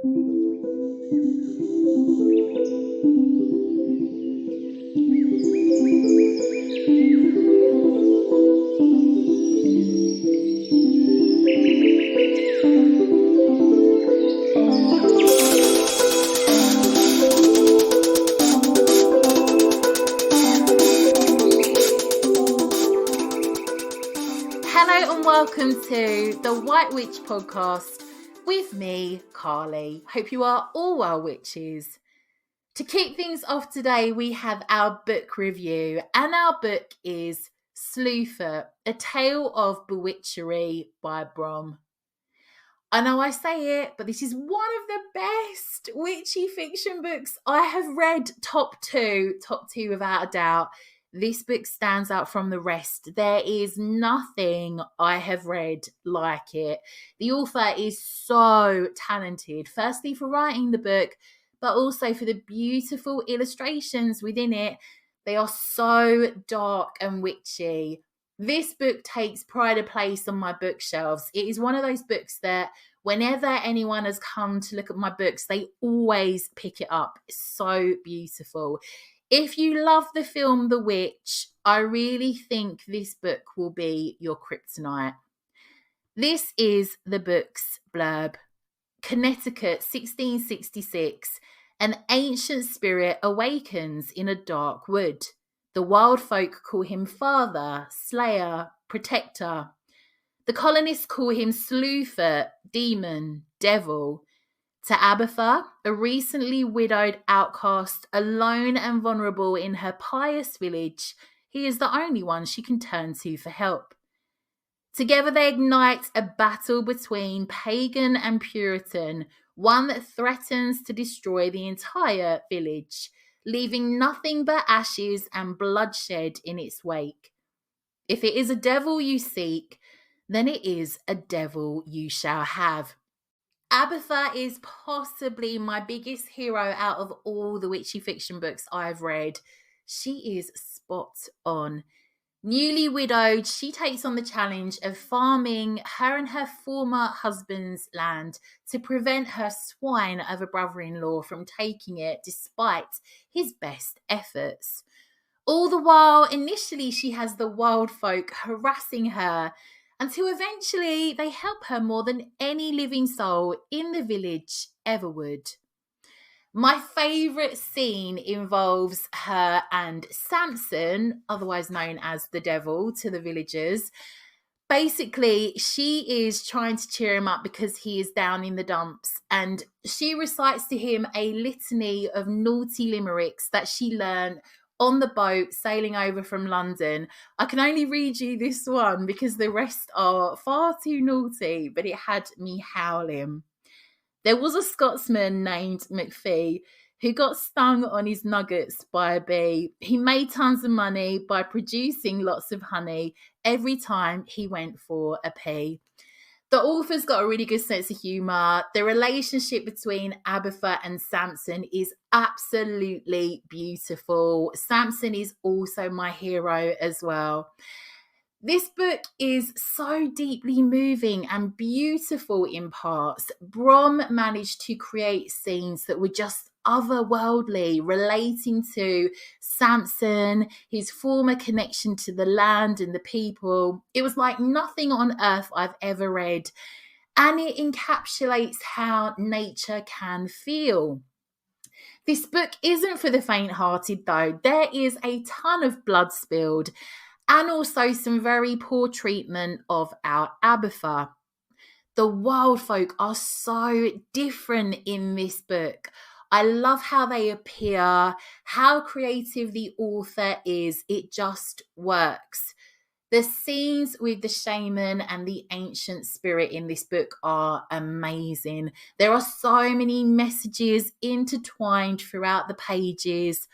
Hello and welcome to the White Witch podcast with me, Carly. Hope you are all well, witches. To kick things off today, we have our book review, and our book is Slewfoot, A Tale of Bewitchery by Brom. I know I say it, but this is one of the best witchy fiction books I have read. Top two without a doubt. This book stands out from the rest. There is nothing I have read like it. The author is so talented, firstly for writing the book, but also for the beautiful illustrations within it. They are so dark and witchy. This book takes pride of place on my bookshelves. It is one of those books that whenever anyone has come to look at my books, they always pick it up. It's so beautiful. If you love the film The Witch, I really think this book will be your kryptonite. This is the book's blurb. Connecticut, 1666. An ancient spirit awakens in a dark wood. The wild folk call him father, slayer, protector. The colonists call him Slewfoot, demon, devil. To Abatha, a recently widowed outcast, alone and vulnerable in her pious village, he is the only one she can turn to for help. Together they ignite a battle between pagan and Puritan, one that threatens to destroy the entire village, leaving nothing but ashes and bloodshed in its wake. If it is a devil you seek, then it is a devil you shall have. Abatha is possibly my biggest hero out of all the witchy fiction books I've read. She is spot on. Newly widowed, she takes on the challenge of farming her and her former husband's land to prevent her swine of a brother-in-law from taking it despite his best efforts. All the while, initially she has the wild folk harassing her until eventually they help her more than any living soul in the village ever would. My favourite scene involves her and Samson, otherwise known as the devil to the villagers. Basically, she is trying to cheer him up because he is down in the dumps, and she recites to him a litany of naughty limericks that she learned on the boat sailing over from London. I can only read you this one because the rest are far too naughty, but it had me howling. There was a Scotsman named McPhee who got stung on his nuggets by a bee. He made tons of money by producing lots of honey every time he went for a pee. The author's got a really good sense of humour. The relationship between Abatha and Samson is absolutely beautiful. Samson is also my hero as well. This book is so deeply moving and beautiful in parts. Brom managed to create scenes that were just otherworldly, relating to Samson, his former connection to the land and the people. It was like nothing on earth I've ever read, and it encapsulates how nature can feel. This book isn't for the faint-hearted though. There is a ton of blood spilled and also some very poor treatment of our Abatha. The wild folk are so different in this book. I love how they appear, how creative the author is. It just works. The scenes with the shaman and the ancient spirit in this book are amazing. There are so many messages intertwined throughout the pages.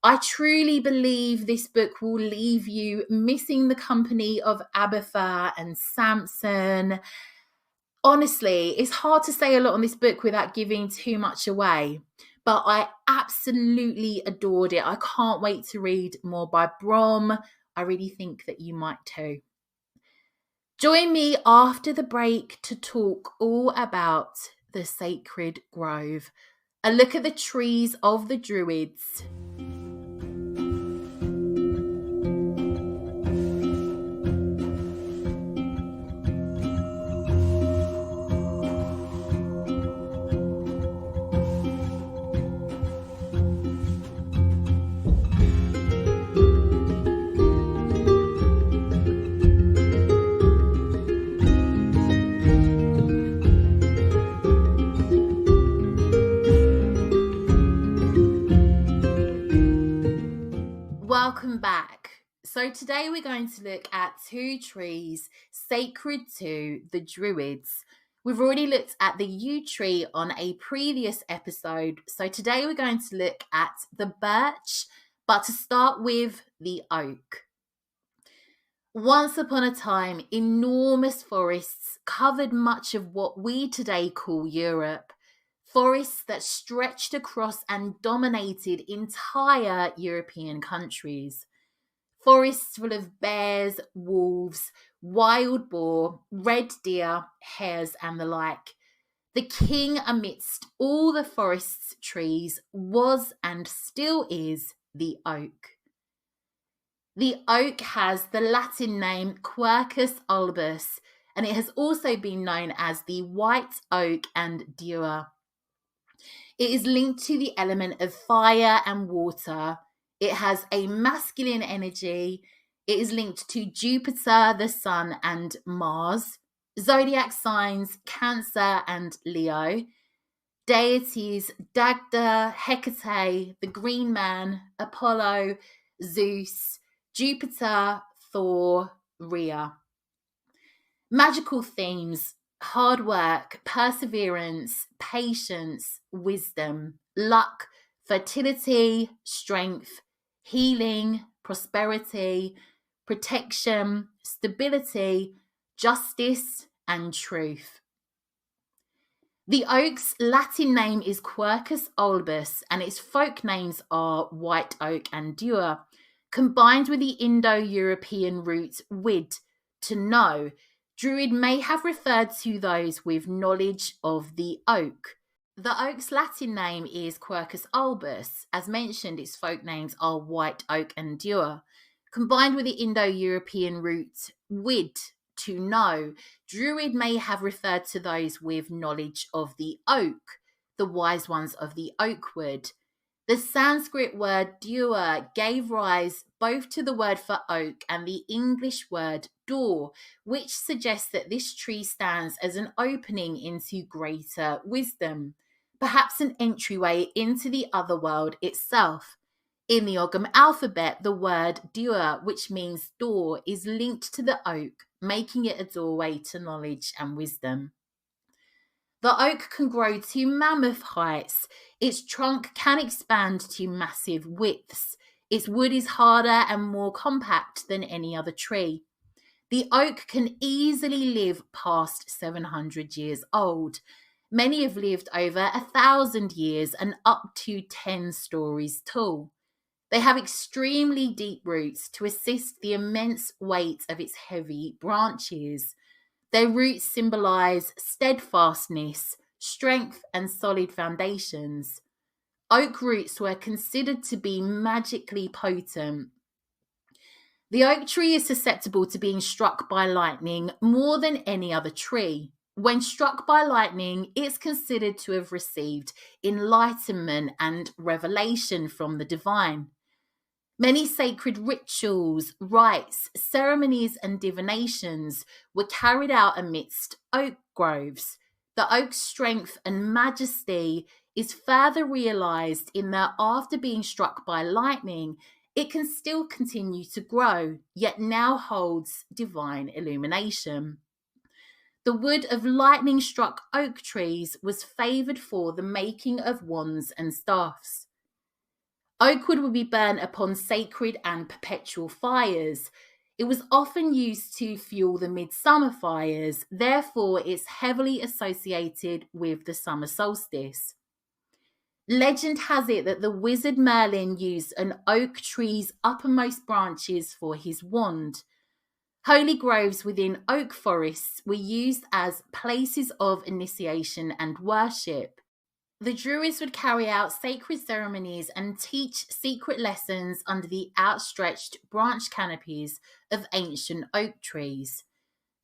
I truly believe this book will leave you missing the company of Abatha and Samson. Honestly, it's hard to say a lot on this book without giving too much away, but I absolutely adored it. I can't wait to read more by Brom. I really think that you might too. Join me after the break to talk all about the sacred grove. A look at the trees of the druids. Welcome back. So today we're going to look at two trees sacred to the druids. We've already looked at the yew tree on a previous episode. So today we're going to look at the birch, but to start with the oak. Once upon a time, enormous forests covered much of what we today call Europe. Forests that stretched across and dominated entire European countries. Forests full of bears, wolves, wild boar, red deer, hares, and the like. The king amidst all the forest's trees was and still is the oak. The oak has the Latin name Quercus albus, and it has also been known as the white oak and dewar. It is linked to the element of fire and water. It has a masculine energy. It is linked to Jupiter, the Sun, and Mars. Zodiac signs, Cancer and Leo. Deities, Dagda, Hecate, the Green Man, Apollo, Zeus, Jupiter, Thor, Rhea. Magical themes: hard work, perseverance, patience, wisdom, luck, fertility, strength, healing, prosperity, protection, stability, justice, and truth. The oak's Latin name is Quercus albus, and its folk names are white oak and dewar, combined with the Indo-European root wid, to know. Druid may have referred to those with knowledge of the oak. The oak's Latin name is Quercus albus. As mentioned, its folk names are white oak and dewar. Combined with the Indo-European root wid, to know, Druid may have referred to those with knowledge of the oak, the wise ones of the oak wood. The Sanskrit word dewar gave rise both to the word for oak and the English word door, which suggests that this tree stands as an opening into greater wisdom, perhaps an entryway into the other world itself. In the Ogham alphabet, the word dewar, which means door, is linked to the oak, making it a doorway to knowledge and wisdom. The oak can grow to mammoth heights. Its trunk can expand to massive widths. Its wood is harder and more compact than any other tree. The oak can easily live past 700 years old. Many have lived over 1,000 years and up to 10 stories tall. They have extremely deep roots to assist the immense weight of its heavy branches. Their roots symbolize steadfastness, strength, and solid foundations. Oak roots were considered to be magically potent. The oak tree is susceptible to being struck by lightning more than any other tree. When struck by lightning, it's considered to have received enlightenment and revelation from the divine. Many sacred rituals, rites, ceremonies, and divinations were carried out amidst oak groves. The oak's strength and majesty is further realized in that after being struck by lightning, it can still continue to grow, yet now holds divine illumination. The wood of lightning-struck oak trees was favoured for the making of wands and staffs. Oak wood would be burnt upon sacred and perpetual fires. It was often used to fuel the midsummer fires, therefore it's heavily associated with the summer solstice. Legend has it that the wizard Merlin used an oak tree's uppermost branches for his wand. Holy groves within oak forests were used as places of initiation and worship. The druids would carry out sacred ceremonies and teach secret lessons under the outstretched branch canopies of ancient oak trees.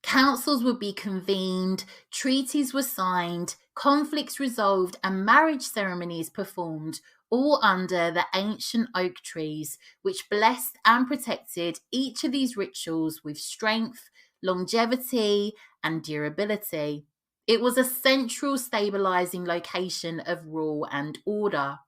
Councils would be convened, treaties were signed, conflicts resolved, and marriage ceremonies performed, all under the ancient oak trees, which blessed and protected each of these rituals with strength, longevity, and durability. It was a central stabilizing location of rule and order.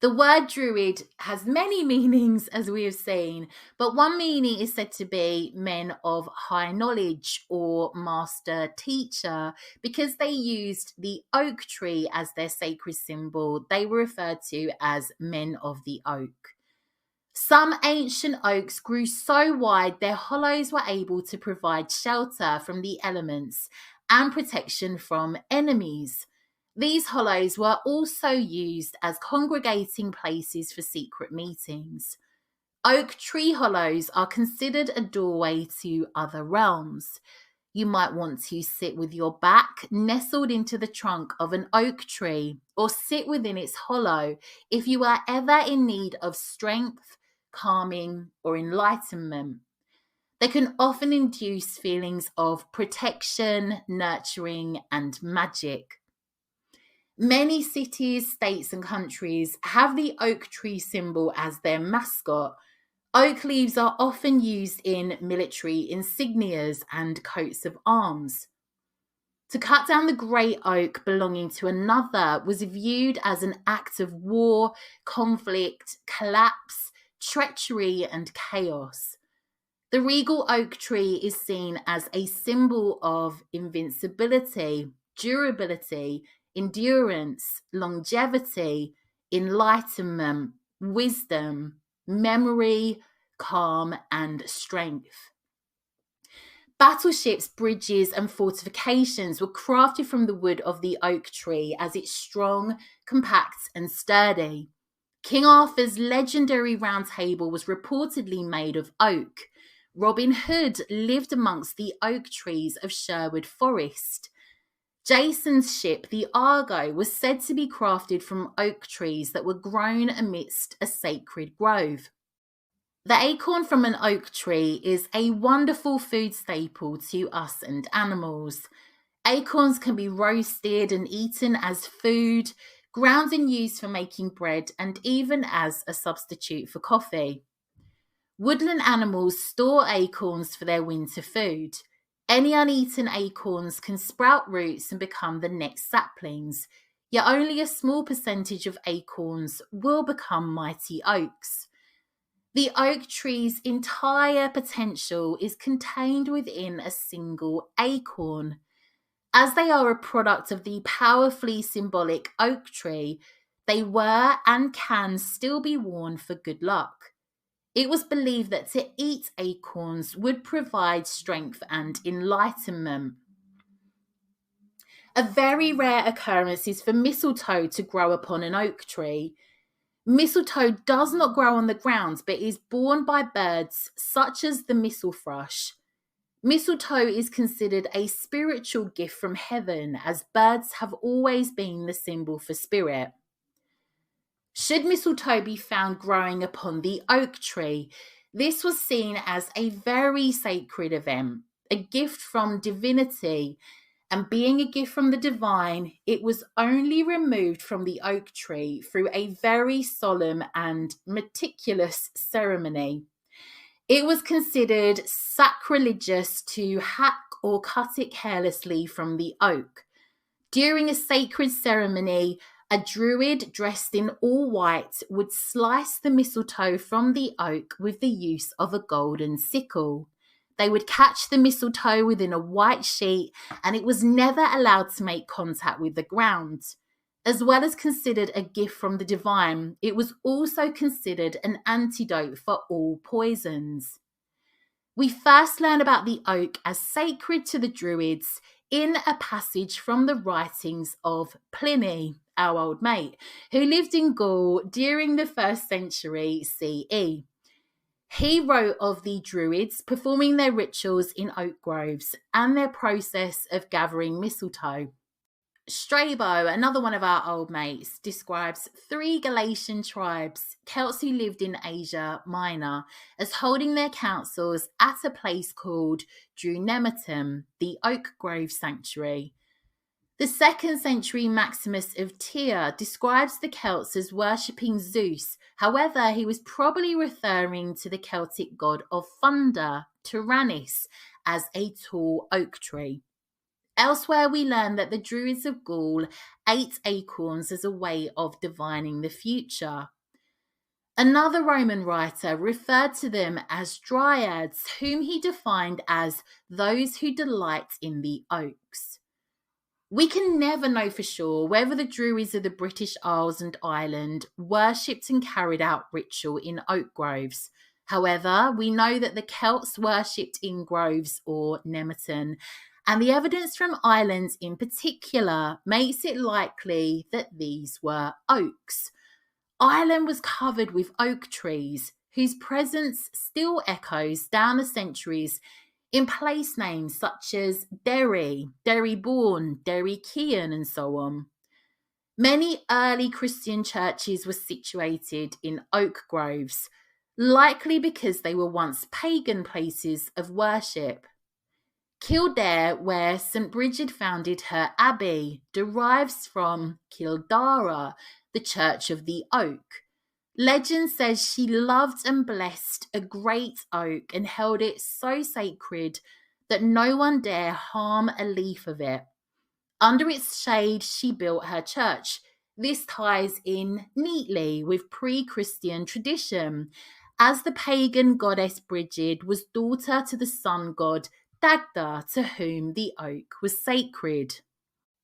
The word druid has many meanings, as we have seen, but one meaning is said to be men of high knowledge or master teacher. Because they used the oak tree as their sacred symbol, they were referred to as men of the oak. Some ancient oaks grew so wide their hollows were able to provide shelter from the elements and protection from enemies. These hollows were also used as congregating places for secret meetings. Oak tree hollows are considered a doorway to other realms. You might want to sit with your back nestled into the trunk of an oak tree, or sit within its hollow if you are ever in need of strength, calming, or enlightenment. They can often induce feelings of protection, nurturing, and magic. Many cities, states, and countries have the oak tree symbol as their mascot. Oak leaves are often used in military insignias and coats of arms. To cut down the great oak belonging to another was viewed as an act of war, conflict, collapse, treachery, and chaos. The regal oak tree is seen as a symbol of invincibility, durability, endurance, longevity, enlightenment, wisdom, memory, calm, and strength. Battleships, bridges, and fortifications were crafted from the wood of the oak tree as it's strong, compact, and sturdy. King Arthur's legendary Round Table was reportedly made of oak. Robin Hood lived amongst the oak trees of Sherwood Forest. Jason's ship, the Argo, was said to be crafted from oak trees that were grown amidst a sacred grove. The acorn from an oak tree is a wonderful food staple to us and animals. Acorns can be roasted and eaten as food, ground and used for making bread, and even as a substitute for coffee. Woodland animals store acorns for their winter food. Any uneaten acorns can sprout roots and become the next saplings, yet only a small percentage of acorns will become mighty oaks. The oak tree's entire potential is contained within a single acorn. As they are a product of the powerfully symbolic oak tree, they were and can still be worn for good luck. It was believed that to eat acorns would provide strength and enlightenment. A very rare occurrence is for mistletoe to grow upon an oak tree. Mistletoe does not grow on the ground, but is borne by birds such as the mistle thrush. Mistletoe is considered a spiritual gift from heaven, as birds have always been the symbol for spirit. Should mistletoe be found growing upon the oak tree, this was seen as a very sacred event, a gift from divinity, and being a gift from the divine, it was only removed from the oak tree through a very solemn and meticulous ceremony. It was considered sacrilegious to hack or cut it carelessly from the oak. During a sacred ceremony, a druid dressed in all white would slice the mistletoe from the oak with the use of a golden sickle. They would catch the mistletoe within a white sheet, and it was never allowed to make contact with the ground. As well as considered a gift from the divine, it was also considered an antidote for all poisons. We first learn about the oak as sacred to the druids in a passage from the writings of Pliny, our old mate, who lived in Gaul during the 1st century CE. He wrote of the druids performing their rituals in oak groves and their process of gathering mistletoe. Strabo, another one of our old mates, describes 3 Galatian tribes, Celts who lived in Asia Minor, as holding their councils at a place called Drunemetum, the oak grove sanctuary. The 2nd century Maximus of Tyre describes the Celts as worshipping Zeus. However, he was probably referring to the Celtic god of thunder, Tyrannus, as a tall oak tree. Elsewhere, we learn that the druids of Gaul ate acorns as a way of divining the future. Another Roman writer referred to them as dryads, whom he defined as those who delight in the oaks. We can never know for sure whether the druids of the British Isles and Ireland worshipped and carried out ritual in oak groves. However, we know that the Celts worshipped in groves or nemeton, and the evidence from Ireland in particular makes it likely that these were oaks. Ireland was covered with oak trees, whose presence still echoes down the centuries in place names such as Derry, Derrybourne, Derry Kean, and so on. Many early Christian churches were situated in oak groves, likely because they were once pagan places of worship. Kildare, where St. Bridget founded her abbey, derives from Kildara, the Church of the Oak. Legend says she loved and blessed a great oak and held it so sacred that no one dare harm a leaf of it. Under its shade, she built her church. This ties in neatly with pre-Christian tradition, as the pagan goddess Bridget was daughter to the sun god Dagda, to whom the oak was sacred.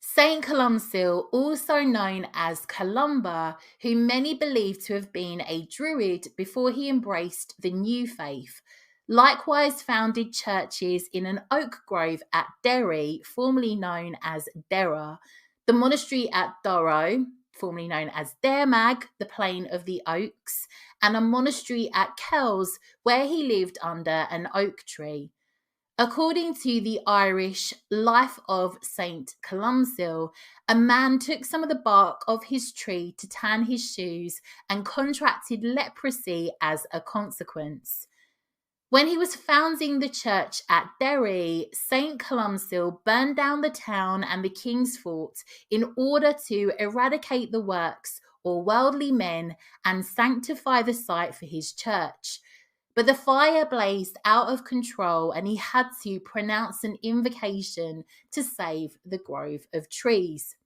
Saint Columcille, also known as Columba, who many believe to have been a druid before he embraced the new faith, likewise founded churches in an oak grove at Derry, formerly known as Derra, the monastery at Durrow, formerly known as Dermag, the Plain of the Oaks, and a monastery at Kells, where he lived under an oak tree. According to the Irish Life of Saint Columcille, a man took some of the bark of his tree to tan his shoes and contracted leprosy as a consequence. When he was founding the church at Derry, Saint Columcille burned down the town and the king's fort in order to eradicate the works or worldly men and sanctify the site for his church. But the fire blazed out of control and he had to pronounce an invocation to save the grove of trees.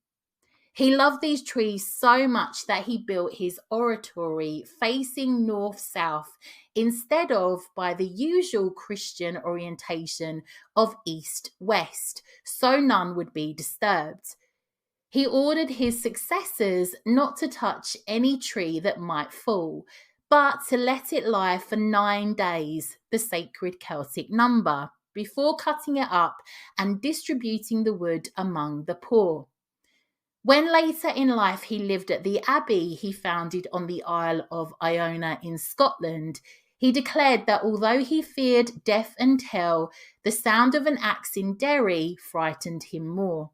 He loved these trees so much that he built his oratory facing north-south instead of by the usual Christian orientation of east-west, so none would be disturbed. He ordered his successors not to touch any tree that might fall, but to let it lie for 9 days, the sacred Celtic number, before cutting it up and distributing the wood among the poor. When later in life he lived at the abbey he founded on the Isle of Iona in Scotland, he declared that although he feared death and hell, the sound of an axe in Derry frightened him more.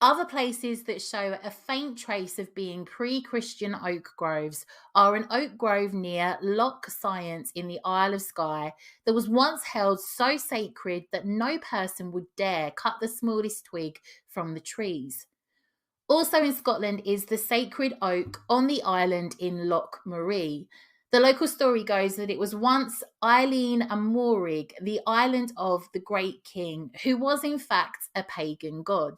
Other places that show a faint trace of being pre-Christian oak groves are an oak grove near Loch Science in the Isle of Skye that was once held so sacred that no person would dare cut the smallest twig from the trees. Also in Scotland is the sacred oak on the island in Loch Marie. The local story goes that it was once Eileen and Morig, the island of the great king, who was in fact a pagan god.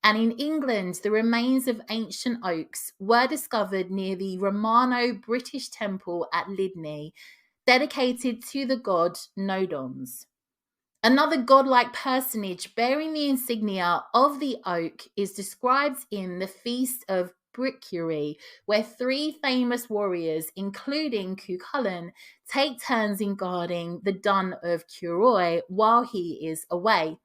And in England, the remains of ancient oaks were discovered near the Romano-British temple at Lydney, dedicated to the god Nodons. Another godlike personage bearing the insignia of the oak is described in the Feast of Bewitchery, where 3 famous warriors, including Cuchulainn, take turns in guarding the Dun of Curoy while he is away.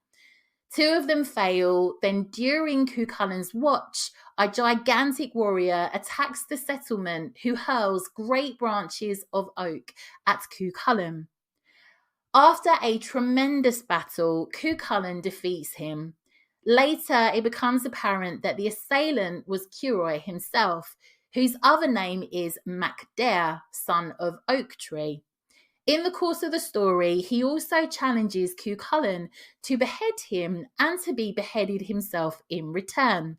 Two of them fail. Then during Cuchulain's watch, a gigantic warrior attacks the settlement who hurls great branches of oak at Cuchulain. After a tremendous battle, Cuchulain defeats him. Later, it becomes apparent that the assailant was Curoi himself, whose other name is Macdair, son of Oak Tree. In the course of the story, he also challenges Cuchulain to behead him and to be beheaded himself in return.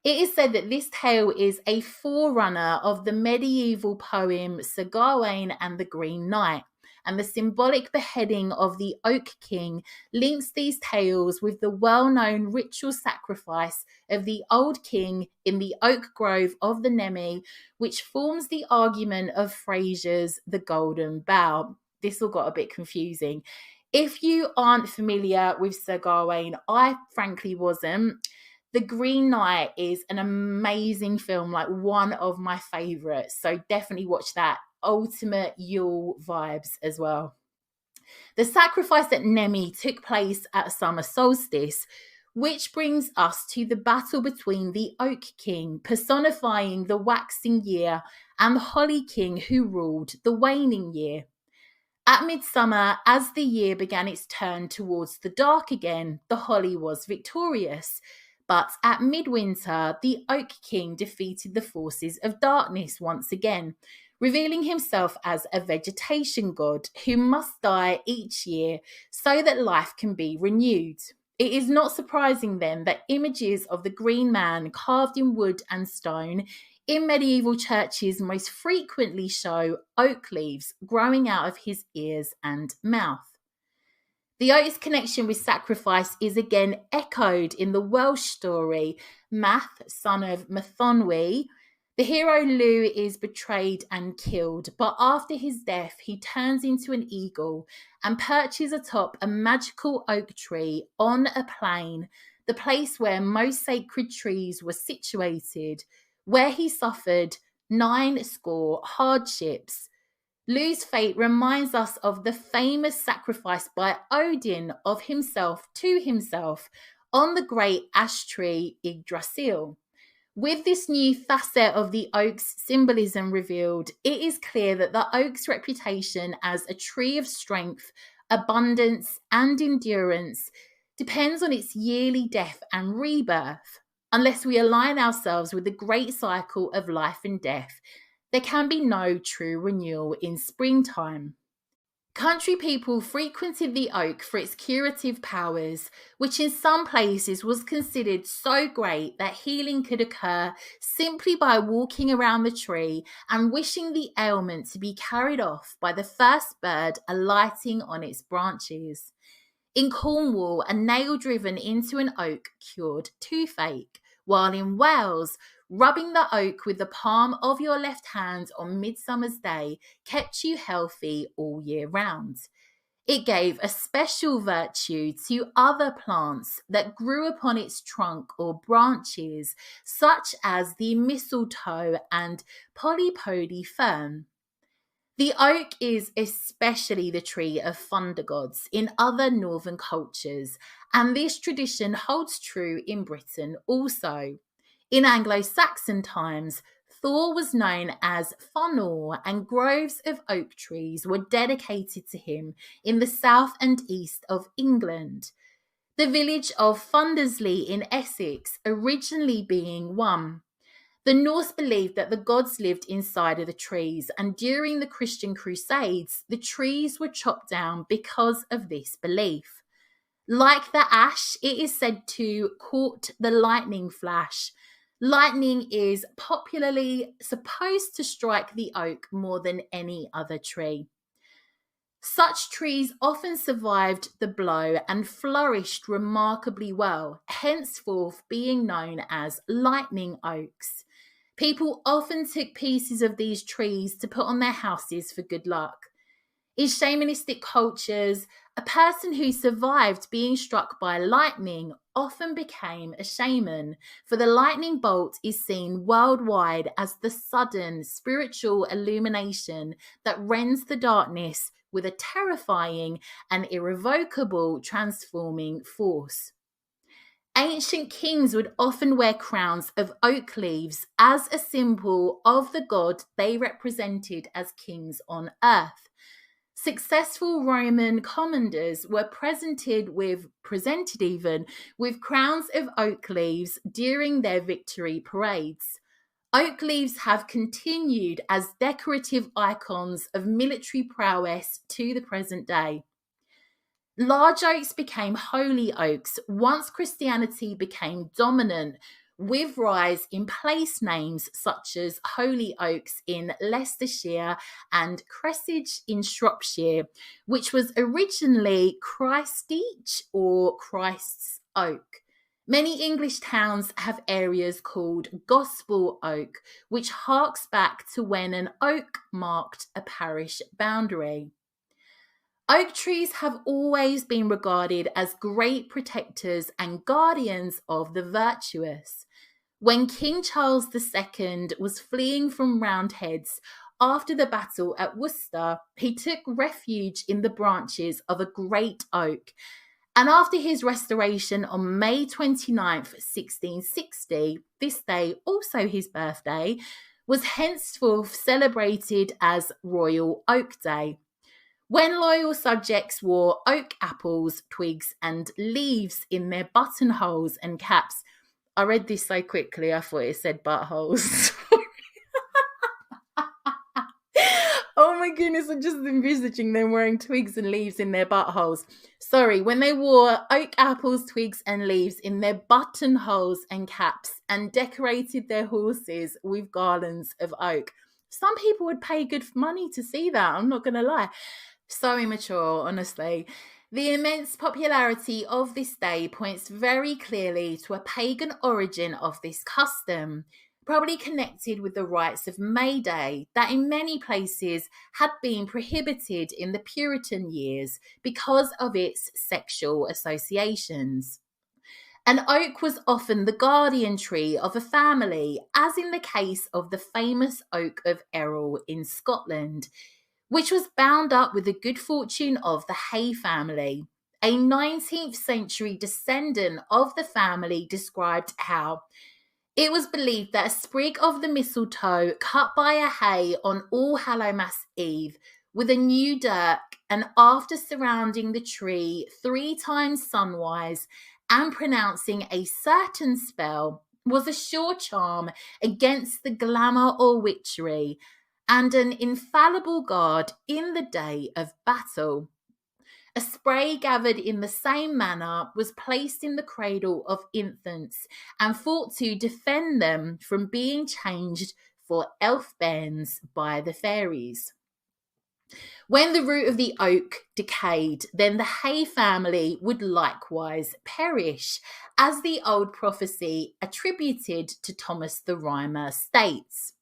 It is said that this tale is a forerunner of the medieval poem Sir Gawain and the Green Knight, and the symbolic beheading of the Oak King links these tales with the well-known ritual sacrifice of the Old King in the Oak Grove of the Nemi, which forms the argument of Fraser's The Golden Bough. This all got a bit confusing. If you aren't familiar with Sir Gawain, I frankly wasn't. The Green Knight is an amazing film, like one of my favourites. So definitely watch that. Ultimate Yule vibes as well. The sacrifice at Nemi took place at summer solstice, which brings us to the battle between the Oak King, personifying the waxing year, and the Holly King, who ruled the waning year. At midsummer, as the year began its turn towards the dark again, the Holly was victorious. But at midwinter, the Oak King defeated the forces of darkness once again, revealing himself as a vegetation god who must die each year so that life can be renewed. It is not surprising then that images of the Green Man carved in wood and stone in medieval churches most frequently show oak leaves growing out of his ears and mouth. The oak's connection with sacrifice is again echoed in the Welsh story Math, son of Mathonwy. The hero Llew is betrayed and killed, but after his death, he turns into an eagle and perches atop a magical oak tree on a plain, the place where most sacred trees were situated, where he suffered 90 hardships. Llew's fate reminds us of the famous sacrifice by Odin of himself to himself on the great ash tree Yggdrasil. With this new facet of the oak's symbolism revealed, it is clear that the oak's reputation as a tree of strength, abundance, and endurance depends on its yearly death and rebirth. Unless we align ourselves with the great cycle of life and death, there can be no true renewal in springtime. Country people frequented the oak for its curative powers, which in some places was considered so great that healing could occur simply by walking around the tree and wishing the ailment to be carried off by the first bird alighting on its branches. In Cornwall, a nail driven into an oak cured toothache, while in Wales, rubbing the oak with the palm of your left hand on Midsummer's Day kept you healthy all year round. It gave a special virtue to other plants that grew upon its trunk or branches, such as the mistletoe and polypody fern. The oak is especially the tree of thunder gods in other northern cultures, and this tradition holds true in Britain also. In Anglo-Saxon times, Thor was known as Fëanor, and groves of oak trees were dedicated to him in the south and east of England. The village of Fundersley in Essex originally being one. The Norse believed that the gods lived inside of the trees, and during the Christian Crusades, the trees were chopped down because of this belief. Like the ash, it is said to court the lightning flash. Lightning is popularly supposed to strike the oak more than any other tree. Such trees often survived the blow and flourished remarkably well, henceforth being known as lightning oaks. People often took pieces of these trees to put on their houses for good luck. In shamanistic cultures, a person who survived being struck by lightning often became a shaman, for the lightning bolt is seen worldwide as the sudden spiritual illumination that rends the darkness with a terrifying and irrevocable transforming force. Ancient kings would often wear crowns of oak leaves as a symbol of the god they represented as kings on earth. Successful Roman commanders were presented with crowns of oak leaves during their victory parades. Oak leaves have continued as decorative icons of military prowess to the present day. Large oaks became holy oaks once Christianity became dominant, with rise in place names such as Holy Oaks in Leicestershire and Cressidge in Shropshire, which was originally Christchurch or Christ's Oak. Many English towns have areas called Gospel Oak, which harks back to when an oak marked a parish boundary. Oak trees have always been regarded as great protectors and guardians of the virtuous. When King Charles II was fleeing from Roundheads after the battle at Worcester, he took refuge in the branches of a great oak. And after his restoration on May 29th, 1660, this day, also his birthday, was henceforth celebrated as Royal Oak Day. When loyal subjects wore oak apples, twigs, and leaves in their buttonholes and caps. I read this so quickly, I thought it said buttholes. Oh my goodness, I'm just envisaging them wearing twigs and leaves in their buttholes. Sorry, when they wore oak apples, twigs, and leaves in their buttonholes and caps and decorated their horses with garlands of oak. Some people would pay good money to see that, I'm not going to lie. So immature, honestly. The immense popularity of this day points very clearly to a pagan origin of this custom, probably connected with the rites of May Day that in many places had been prohibited in the Puritan years because of its sexual associations. An oak was often the guardian tree of a family, as in the case of the famous Oak of Errol in Scotland, which was bound up with the good fortune of the Hay family. A 19th century descendant of the family described how it was believed that a sprig of the mistletoe cut by a Hay on All Hallowmas Eve with a new dirk, and after surrounding the tree 3 times sunwise and pronouncing a certain spell, was a sure charm against the glamour or witchery, and an infallible guard in the day of battle. A spray gathered in the same manner was placed in the cradle of infants and thought to defend them from being changed for elf-bairns by the fairies. When the root of the oak decayed, then the Hay family would likewise perish, as the old prophecy attributed to Thomas the Rhymer states.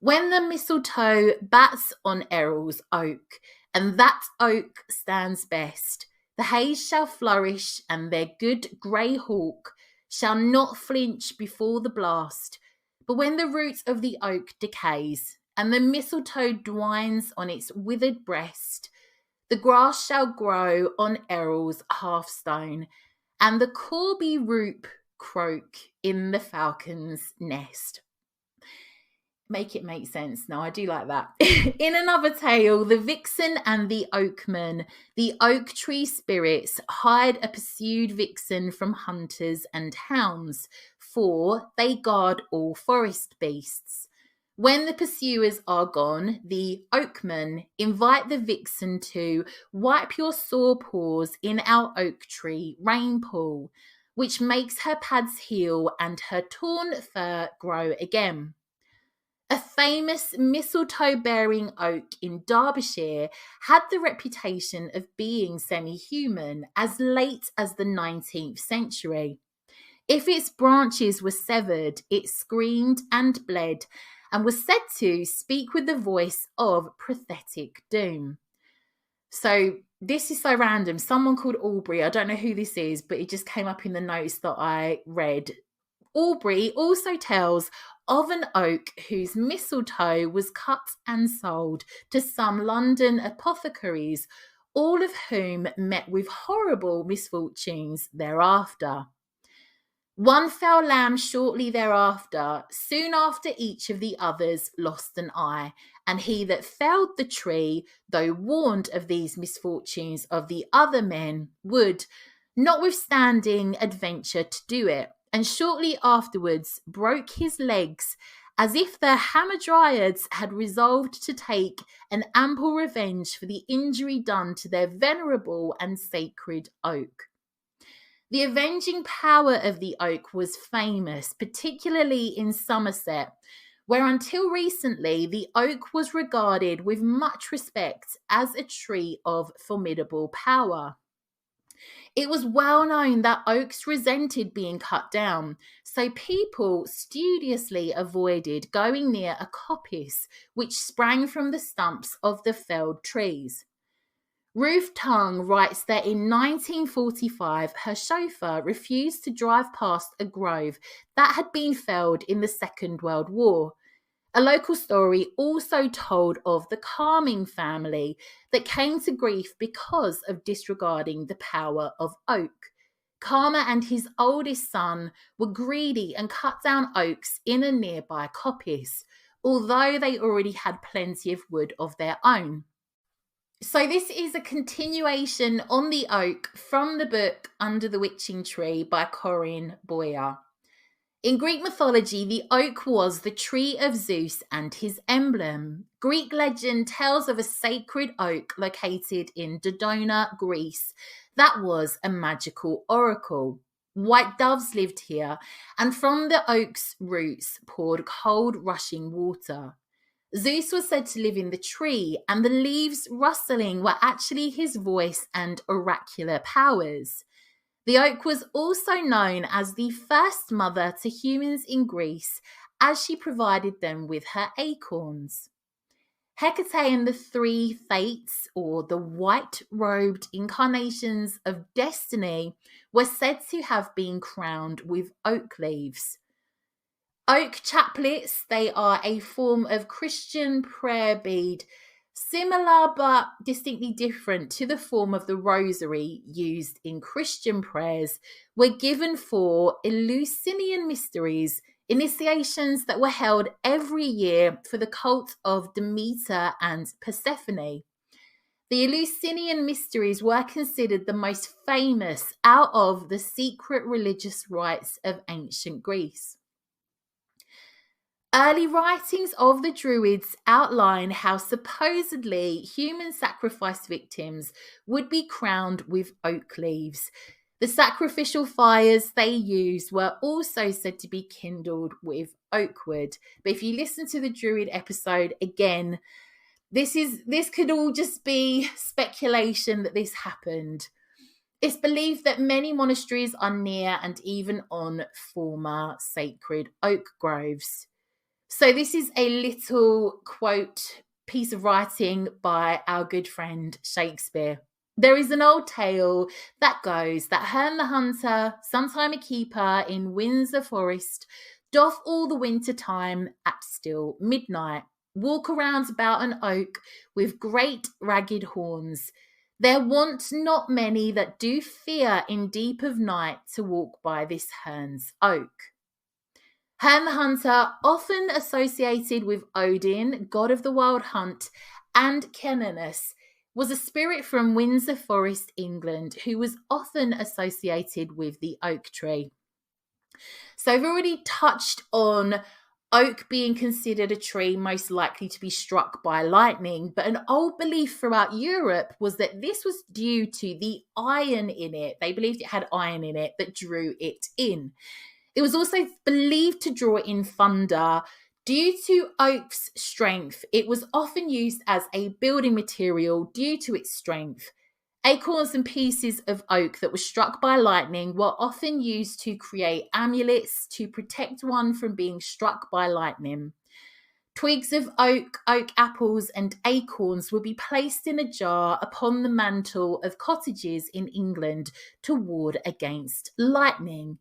When the mistletoe bats on Errol's oak, and that oak stands best, the hays shall flourish, and their good grey hawk shall not flinch before the blast. But when the root of the oak decays, and the mistletoe dwines on its withered breast, the grass shall grow on Errol's hearthstone, and the corby roop croak in the falcon's nest. Make it make sense. No, I do like that. In another tale, the vixen and the oakman, the oak tree spirits, hide a pursued vixen from hunters and hounds, for they guard all forest beasts. When the pursuers are gone, the oakmen invite the vixen to wipe your sore paws in our oak tree rain pool, which makes her pads heal and her torn fur grow again. A famous mistletoe-bearing oak in Derbyshire had the reputation of being semi-human as late as the 19th century. If its branches were severed, it screamed and bled and was said to speak with the voice of prophetic doom. So this is so random. Someone called Aubrey, I don't know who this is, but it just came up in the notes that I read. Aubrey also tells of an oak whose mistletoe was cut and sold to some London apothecaries, all of whom met with horrible misfortunes thereafter. One fell lamb shortly thereafter, soon after each of the others lost an eye, and he that felled the tree, though warned of these misfortunes of the other men, would, notwithstanding, adventure to do it, and shortly afterwards broke his legs, as if the Hamadryads had resolved to take an ample revenge for the injury done to their venerable and sacred oak. The avenging power of the oak was famous, particularly in Somerset, where until recently the oak was regarded with much respect as a tree of formidable power. It was well known that oaks resented being cut down, so people studiously avoided going near a coppice which sprang from the stumps of the felled trees. Ruth Tongue writes that in 1945, her chauffeur refused to drive past a grove that had been felled in the Second World War. A local story also told of the Carming family that came to grief because of disregarding the power of oak. Karma and his oldest son were greedy and cut down oaks in a nearby coppice, although they already had plenty of wood of their own. So this is a continuation on the oak from the book Under the Witching Tree by Corinne Boyer. In Greek mythology, the oak was the tree of Zeus and his emblem. Greek legend tells of a sacred oak located in Dodona, Greece, that was a magical oracle. White doves lived here, and from the oak's roots poured cold rushing water. Zeus was said to live in the tree, and the leaves rustling were actually his voice and oracular powers. The oak was also known as the first mother to humans in Greece, as she provided them with her acorns. Hecate and the three fates, or the white-robed incarnations of destiny, were said to have been crowned with oak leaves. Oak chaplets, they are a form of Christian prayer bead, similar but distinctly different to the form of the rosary used in Christian prayers, were given for Eleusinian mysteries, initiations that were held every year for the cult of Demeter and Persephone. The Eleusinian mysteries were considered the most famous out of the secret religious rites of ancient Greece. Early writings of the druids outline how supposedly human sacrifice victims would be crowned with oak leaves. The sacrificial fires they used were also said to be kindled with oak wood. But if you listen to the druid episode again, this could all just be speculation that this happened. It's believed that many monasteries are near and even on former sacred oak groves. So this is a little quote piece of writing by our good friend Shakespeare. There is an old tale that goes that Herne the Hunter, sometime a keeper in Windsor Forest, doth all the winter time at still midnight walk around about an oak with great ragged horns. There want not many that do fear in deep of night to walk by this Herne's oak. Herne the Hunter, often associated with Odin, god of the wild hunt, and Cernunnos, was a spirit from Windsor Forest, England, who was often associated with the oak tree. So I've already touched on oak being considered a tree most likely to be struck by lightning, but an old belief throughout Europe was that this was due to the iron in it. They believed it had iron in it that drew it in. It was also believed to draw in thunder. Due to oak's strength, it was often used as a building material due to its strength. Acorns and pieces of oak that were struck by lightning were often used to create amulets to protect one from being struck by lightning. Twigs of oak apples, and acorns would be placed in a jar upon the mantle of cottages in England to ward against lightning.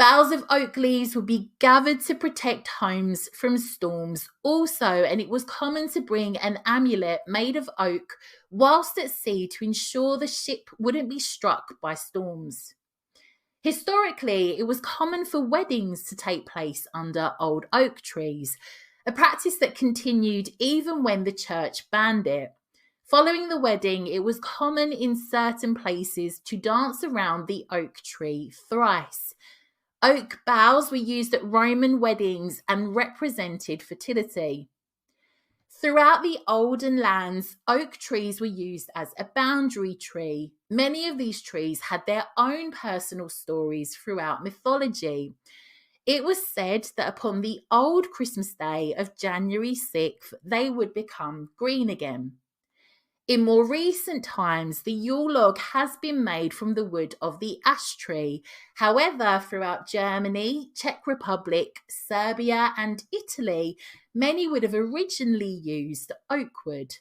Boughs of oak leaves would be gathered to protect homes from storms also, and it was common to bring an amulet made of oak whilst at sea to ensure the ship wouldn't be struck by storms. Historically, it was common for weddings to take place under old oak trees, a practice that continued even when the church banned it. Following the wedding, it was common in certain places to dance around the oak tree thrice. Oak boughs were used at Roman weddings and represented fertility. Throughout the olden lands, oak trees were used as a boundary tree. Many of these trees had their own personal stories throughout mythology. It was said that upon the old Christmas day of January 6th, they would become green again. In more recent times, the Yule log has been made from the wood of the ash tree. However, throughout Germany, Czech Republic, Serbia, and Italy, many would have originally used oak wood.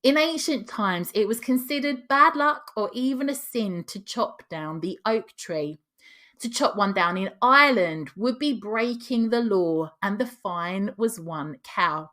In ancient times, it was considered bad luck or even a sin to chop down the oak tree. To chop one down in Ireland would be breaking the law, and the fine was 1 cow.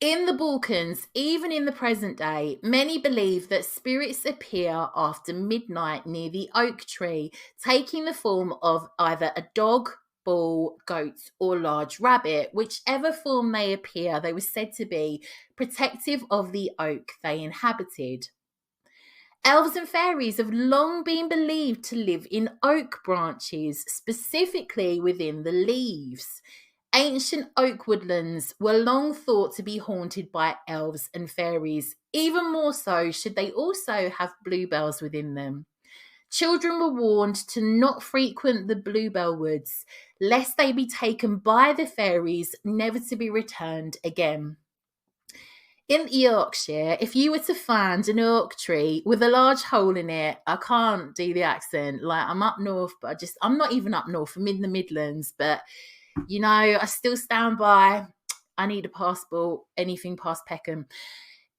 In the Balkans, even in the present day, many believe that spirits appear after midnight near the oak tree, taking the form of either a dog, bull, goat, or large rabbit. Whichever form they appear, they were said to be protective of the oak they inhabited. Elves and fairies have long been believed to live in oak branches, specifically within the leaves. Ancient oak woodlands were long thought to be haunted by elves and fairies, even more so should they also have bluebells within them. Children were warned to not frequent the bluebell woods, lest they be taken by the fairies, never to be returned again. In Yorkshire, if you were to find an oak tree with a large hole in it, I can't do the accent. Like, I'm up north, but I'm not even up north. I'm in the Midlands, but you know, I still stand by. I need a passport, anything past Peckham.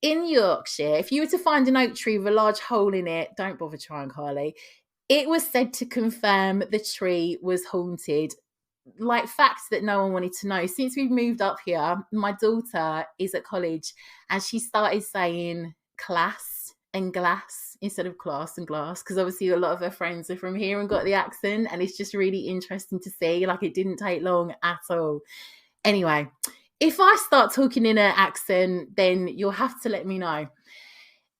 In Yorkshire, if you were to find an oak tree with a large hole in it, don't bother trying, Carly. It was said to confirm the tree was haunted. Like, facts that no one wanted to know. Since we've moved up here, my daughter is at college and she started saying class and glass instead of class and glass, because obviously a lot of her friends are from here and got the accent, and it's just really interesting to see. Like, it didn't take long at all. Anyway, if I start talking in an accent, then you'll have to let me know.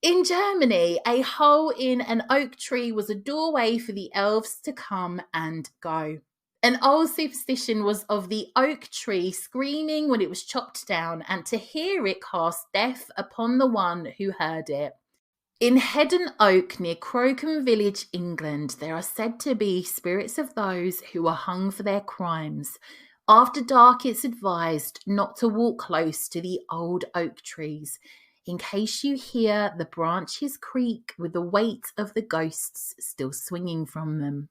In Germany, a hole in an oak tree was a doorway for the elves to come and go. An old superstition was of the oak tree screaming when it was chopped down, and to hear it cast death upon the one who heard it. In Heddon Oak, near Crocombe Village, England, there are said to be spirits of those who were hung for their crimes. After dark, it's advised not to walk close to the old oak trees, in case you hear the branches creak with the weight of the ghosts still swinging from them.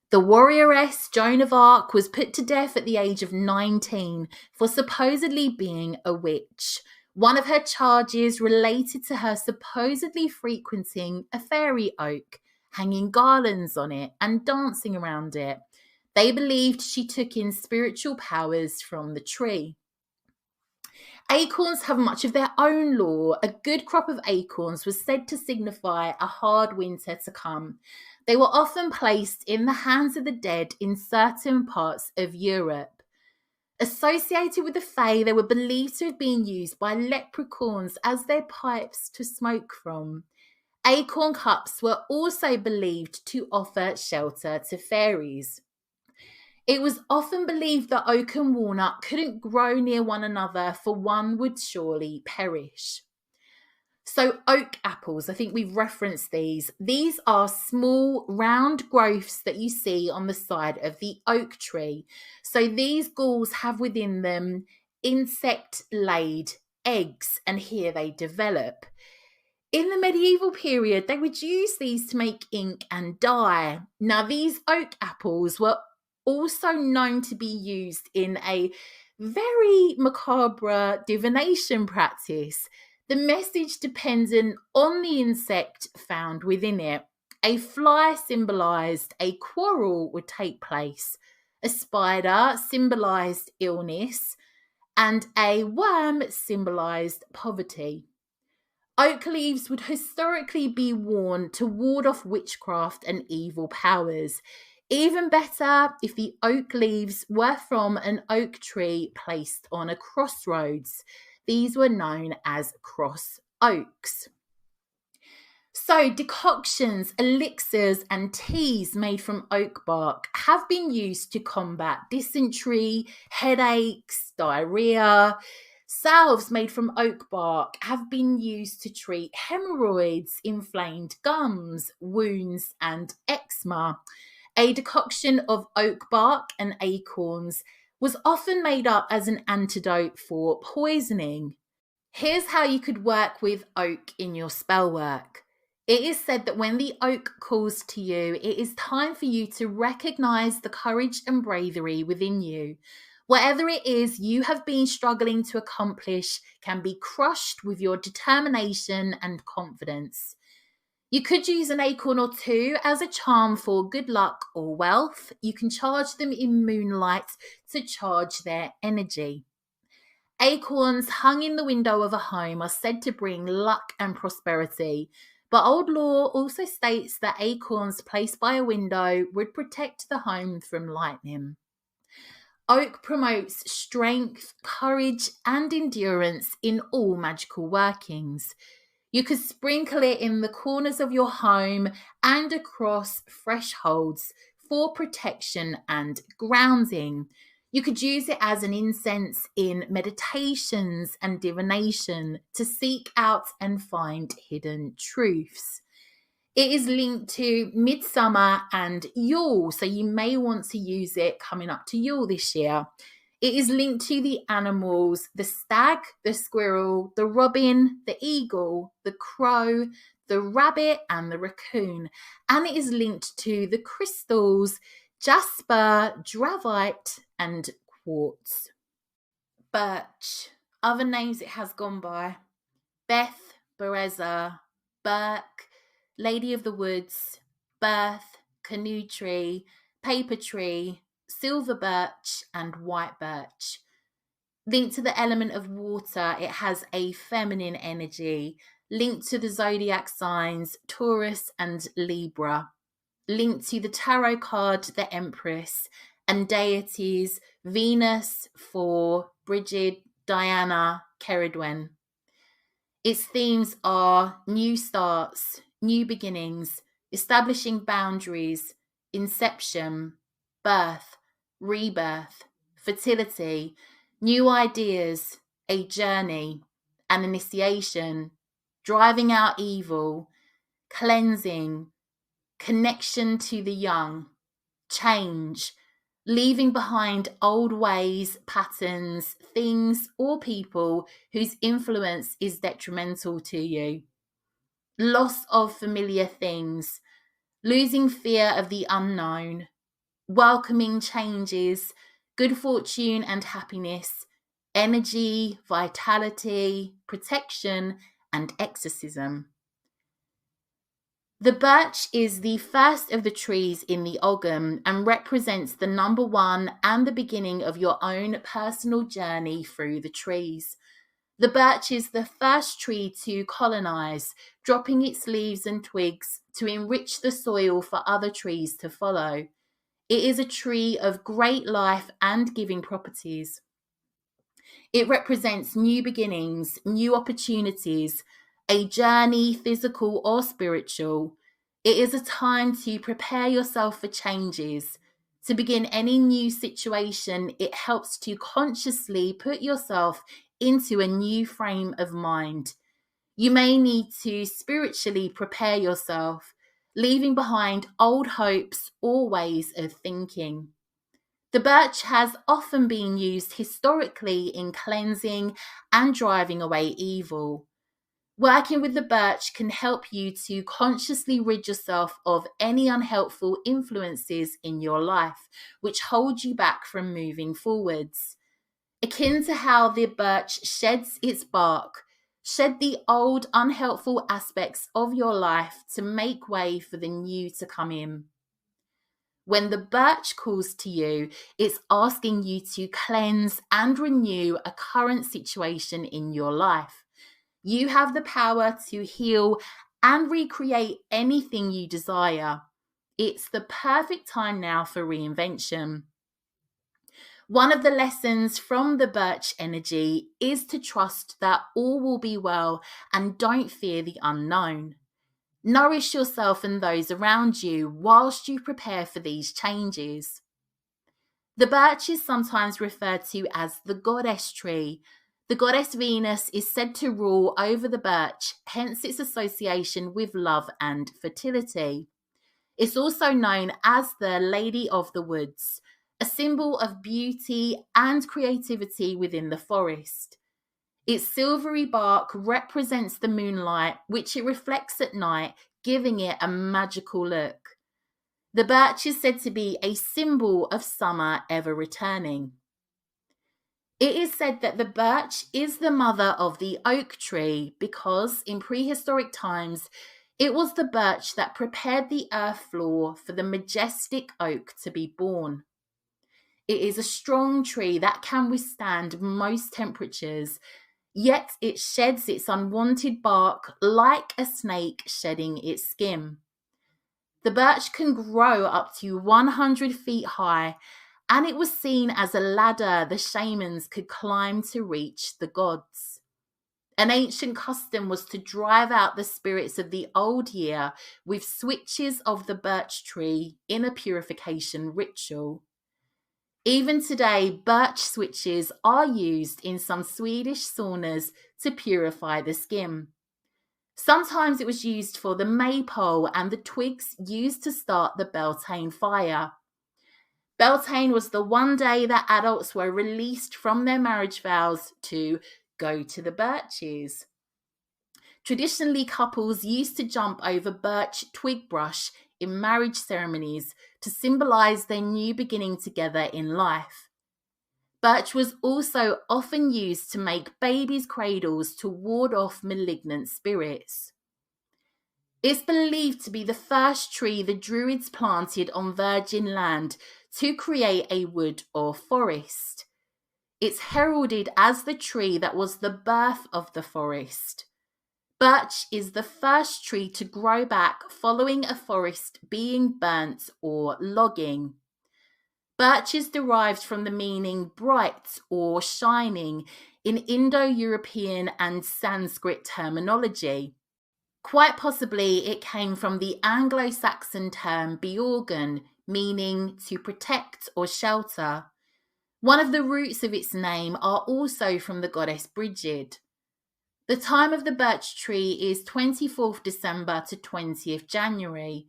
The warrioress Joan of Arc was put to death at the age of 19 for supposedly being a witch. One of her charges related to her supposedly frequenting a fairy oak, hanging garlands on it and dancing around it. They believed she took in spiritual powers from the tree. Acorns have much of their own lore. A good crop of acorns was said to signify a hard winter to come. They were often placed in the hands of the dead in certain parts of Europe. Associated with the Fae, they were believed to have been used by leprechauns as their pipes to smoke from. Acorn cups were also believed to offer shelter to fairies. It was often believed that oak and walnut couldn't grow near one another, for one would surely perish. So oak apples, I think we've referenced these. These are small round growths that you see on the side of the oak tree. So these galls have within them insect-laid eggs, and here they develop. In the medieval period, they would use these to make ink and dye. Now, these oak apples were also known to be used in a very macabre divination practice. The message dependent on the insect found within it. A fly symbolised a quarrel would take place. A spider symbolised illness, and a worm symbolised poverty. Oak leaves would historically be worn to ward off witchcraft and evil powers. Even better if the oak leaves were from an oak tree placed on a crossroads. These were known as cross oaks. So, decoctions, elixirs, and teas made from oak bark have been used to combat dysentery, headaches, diarrhea. Salves made from oak bark have been used to treat hemorrhoids, inflamed gums, wounds, and eczema. A decoction of oak bark and acorns was often made up as an antidote for poisoning. Here's how you could work with oak in your spell work. It is said that when the oak calls to you, it is time for you to recognize the courage and bravery within you. Whatever it is you have been struggling to accomplish can be crushed with your determination and confidence. You could use an acorn or two as a charm for good luck or wealth. You can charge them in moonlight to charge their energy. Acorns hung in the window of a home are said to bring luck and prosperity. But old law also states that acorns placed by a window would protect the home from lightning. Oak promotes strength, courage, and endurance in all magical workings. You could sprinkle it in the corners of your home and across thresholds for protection and grounding. You could use it as an incense in meditations and divination to seek out and find hidden truths. It is linked to midsummer and Yule, so you may want to use it coming up to Yule this year. It is linked to the animals, the stag, the squirrel, the robin, the eagle, the crow, the rabbit, and the raccoon. And it is linked to the crystals, jasper, dravite, and quartz. Birch. Other names it has gone by: Beth, Bereza, Burke, Lady of the Woods, Birth, Canoe Tree, Paper Tree, Silver Birch, and White Birch. Linked to the element of water, it has a feminine energy. Linked to the zodiac signs, Taurus and Libra. Linked to the tarot card, the Empress, and deities, Venus, Thor, Bridget, Diana, Ceridwen. Its themes are new starts, new beginnings, establishing boundaries, inception, birth, rebirth, fertility, new ideas, a journey, an initiation, driving out evil, cleansing, connection to the young, change, leaving behind old ways, patterns, things, or people whose influence is detrimental to you. Loss of familiar things, losing fear of the unknown, welcoming changes, good fortune and happiness, energy, vitality, protection, and exorcism. The birch is the first of the trees in the Ogham and represents the number one and the beginning of your own personal journey through the trees. The birch is the first tree to colonize, dropping its leaves and twigs to enrich the soil for other trees to follow. It is a tree of great life and giving properties. It represents new beginnings, new opportunities, a journey, physical or spiritual. It is a time to prepare yourself for changes. To begin any new situation, it helps to consciously put yourself into a new frame of mind. You may need to spiritually prepare yourself, leaving behind old hopes or ways of thinking. The birch has often been used historically in cleansing and driving away evil. Working with the birch can help you to consciously rid yourself of any unhelpful influences in your life, which hold you back from moving forwards. Akin to how the birch sheds its bark, Shed the old, unhelpful aspects of your life to make way for the new to come in. When the birch calls to you, it's asking you to cleanse and renew a current situation in your life. You have the power to heal and recreate anything you desire. It's the perfect time now for reinvention. One of the lessons from the birch energy is to trust that all will be well and don't fear the unknown. Nourish yourself and those around you whilst you prepare for these changes. The birch is sometimes referred to as the goddess tree. The goddess Venus is said to rule over the birch, hence its association with love and fertility. It's also known as the Lady of the Woods, a symbol of beauty and creativity within the forest. Its silvery bark represents the moonlight, which it reflects at night, giving it a magical look. The birch is said to be a symbol of summer ever returning. It is said that the birch is the mother of the oak tree because in prehistoric times, it was the birch that prepared the earth floor for the majestic oak to be born. It is a strong tree that can withstand most temperatures, yet it sheds its unwanted bark like a snake shedding its skin. The birch can grow up to 100 feet high, and it was seen as a ladder the shamans could climb to reach the gods. An ancient custom was to drive out the spirits of the old year with switches of the birch tree in a purification ritual. Even today, birch switches are used in some Swedish saunas to purify the skin. Sometimes it was used for the maypole and the twigs used to start the Beltane fire. Beltane was the one day that adults were released from their marriage vows to go to the birches. Traditionally, couples used to jump over birch twig brush in marriage ceremonies to symbolize their new beginning together in life. Birch was also often used to make babies' cradles to ward off malignant spirits. It's believed to be the first tree the druids planted on virgin land to create a wood or forest. It's heralded as the tree that was the birth of the forest. Birch is the first tree to grow back following a forest being burnt or logging. Birch is derived from the meaning bright or shining in Indo-European and Sanskrit terminology. Quite possibly it came from the Anglo-Saxon term beorgan, meaning to protect or shelter. One of the roots of its name are also from the goddess Brigid. The time of the birch tree is 24th December to 20th January,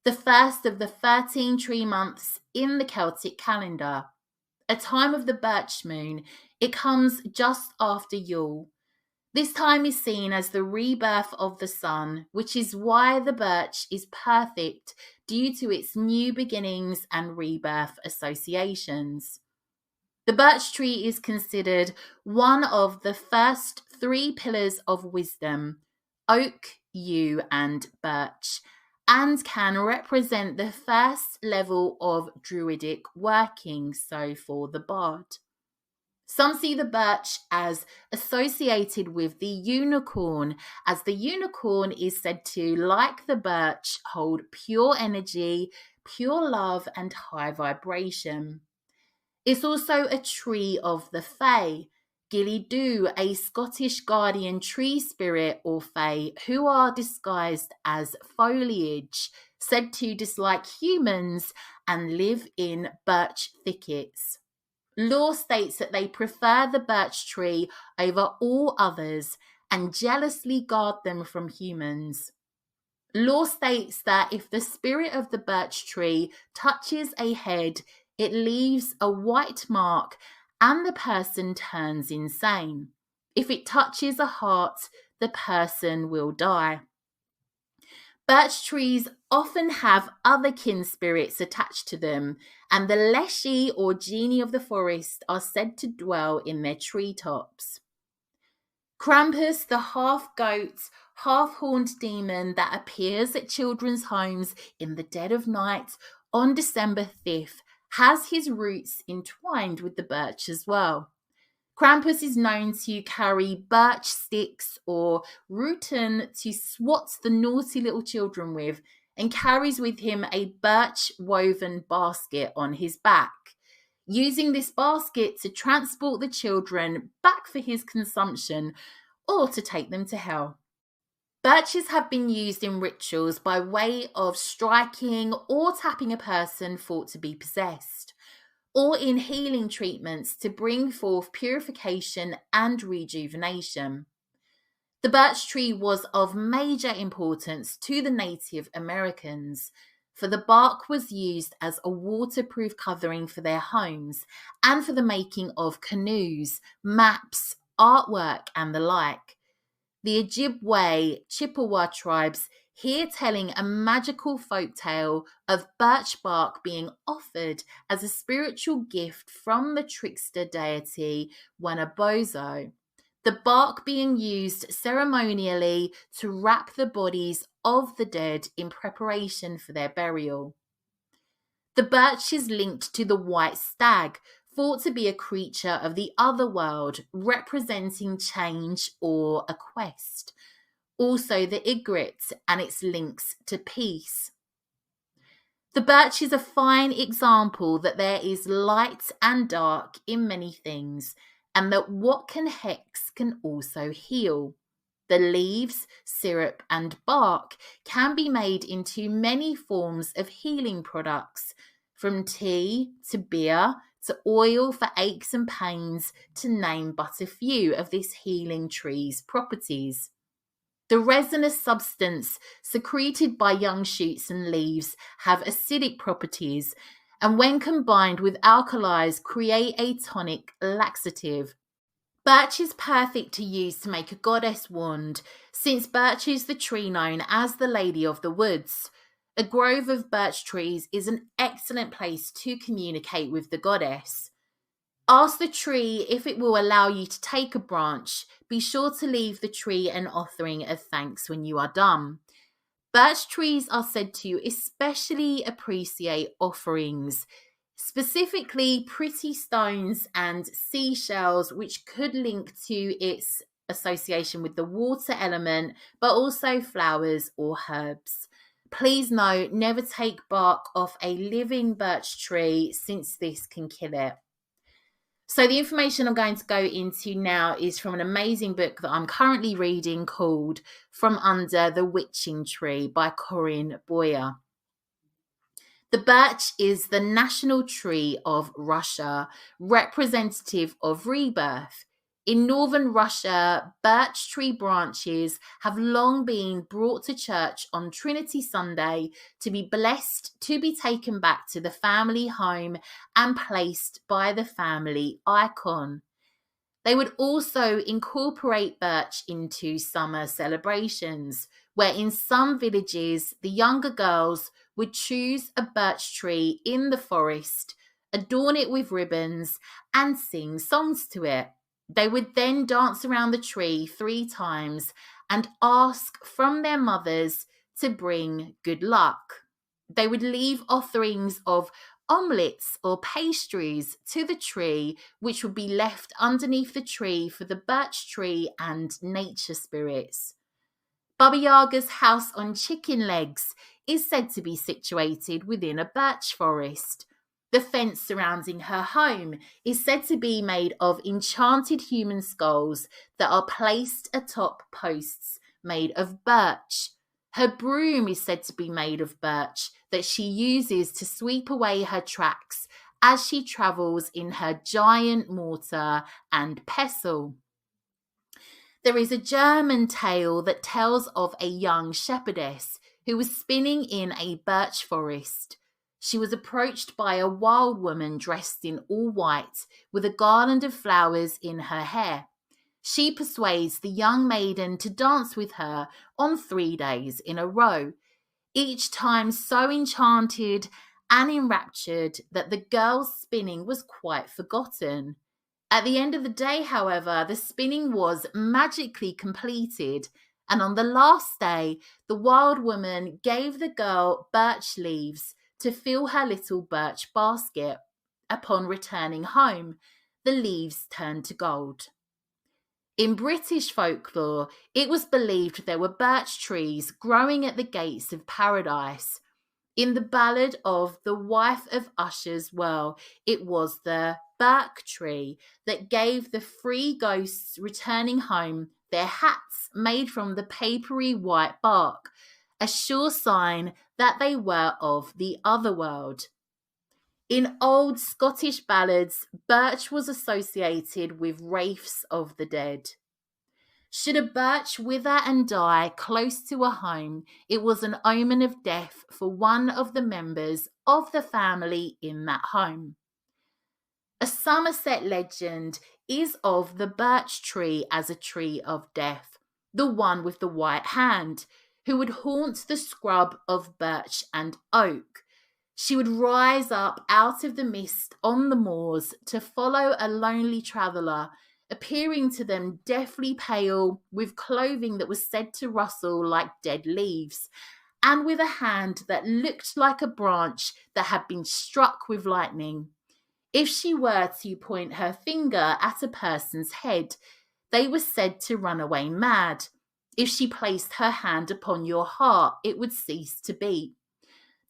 the first of the 13 tree months in the Celtic calendar. A time of the birch moon, it comes just after Yule. This time is seen as the rebirth of the sun, which is why the birch is perfect due to its new beginnings and rebirth associations. The birch tree is considered one of the first 3 pillars of wisdom, oak, yew, and birch, and can represent the first level of druidic working, so for the bard. Some see the birch as associated with the unicorn, as the unicorn is said to, like the birch, hold pure energy, pure love, and high vibration. It's also a tree of the Fae, Gilly-Doo, a Scottish guardian tree spirit or Fae who are disguised as foliage, said to dislike humans and live in birch thickets. Lore states that they prefer the birch tree over all others and jealously guard them from humans. Lore states that if the spirit of the birch tree touches a head, it leaves a white mark and the person turns insane. If it touches a heart, the person will die. Birch trees often have other kin spirits attached to them, and the Leshy or genie of the forest are said to dwell in their treetops. Krampus, the half-goat, half-horned demon that appears at children's homes in the dead of night on December 5th, has his roots entwined with the birch as well. Krampus is known to carry birch sticks or ruten to swat the naughty little children with, and carries with him a birch woven basket on his back, using this basket to transport the children back for his consumption or to take them to hell. Birches have been used in rituals by way of striking or tapping a person thought to be possessed, or in healing treatments to bring forth purification and rejuvenation. The birch tree was of major importance to the Native Americans, for the bark was used as a waterproof covering for their homes and for the making of canoes, maps, artwork, and the like. The Ojibwe Chippewa tribes here telling a magical folk tale of birch bark being offered as a spiritual gift from the trickster deity Wanabozo. The bark being used ceremonially to wrap the bodies of the dead in preparation for their burial. The birch is linked to the white stag, thought to be a creature of the other world, representing change or a quest. Also the egret and its links to peace. The birch is a fine example that there is light and dark in many things, and that what can hex can also heal. The leaves, syrup, and bark can be made into many forms of healing products, from tea to beer to oil for aches and pains, to name but a few of this healing tree's properties. The resinous substance secreted by young shoots and leaves have acidic properties, and when combined with alkalis create a tonic laxative. Birch is perfect to use to make a goddess wand, since birch is the tree known as the Lady of the Woods. A grove of birch trees is an excellent place to communicate with the goddess. Ask the tree if it will allow you to take a branch. Be sure to leave the tree an offering of thanks when you are done. Birch trees are said to especially appreciate offerings, specifically pretty stones and seashells, which could link to its association with the water element, but also flowers or herbs. Please note, never take bark off a living birch tree, since this can kill it. So the information I'm going to go into now is from an amazing book that I'm currently reading called From Under the Witching Tree by Corinne Boyer. The birch is the national tree of Russia, representative of rebirth. In northern Russia, birch tree branches have long been brought to church on Trinity Sunday to be blessed to be taken back to the family home and placed by the family icon. They would also incorporate birch into summer celebrations, where in some villages, the younger girls would choose a birch tree in the forest, adorn it with ribbons, and sing songs to it. They would then dance around the tree 3 times and ask from their mothers to bring good luck. They would leave offerings of omelets or pastries to the tree, which would be left underneath the tree for the birch tree and nature spirits. Baba Yaga's house on chicken legs is said to be situated within a birch forest. The fence surrounding her home is said to be made of enchanted human skulls that are placed atop posts made of birch. Her broom is said to be made of birch that she uses to sweep away her tracks as she travels in her giant mortar and pestle. There is a German tale that tells of a young shepherdess who was spinning in a birch forest. She was approached by a wild woman dressed in all white with a garland of flowers in her hair. She persuades the young maiden to dance with her on 3 days in a row, each time so enchanted and enraptured that the girl's spinning was quite forgotten. At the end of the day, however, the spinning was magically completed, and on the last day, the wild woman gave the girl birch leaves to fill her little birch basket. Upon returning home, the leaves turned to gold. In British folklore, it was believed there were birch trees growing at the gates of paradise. In the ballad of The Wife of Usher's Well, it was the birch tree that gave the three ghosts returning home their hats made from the papery white bark, a sure sign that they were of the other world. In old Scottish ballads, birch was associated with wraiths of the dead. Should a birch wither and die close to a home, it was an omen of death for one of the members of the family in that home. A Somerset legend is of the birch tree as a tree of death, the one with the white hand, who would haunt the scrub of birch and oak. She would rise up out of the mist on the moors to follow a lonely traveller, appearing to them deathly pale, with clothing that was said to rustle like dead leaves, and with a hand that looked like a branch that had been struck with lightning. If she were to point her finger at a person's head, they were said to run away mad. If she placed her hand upon your heart, it would cease to beat.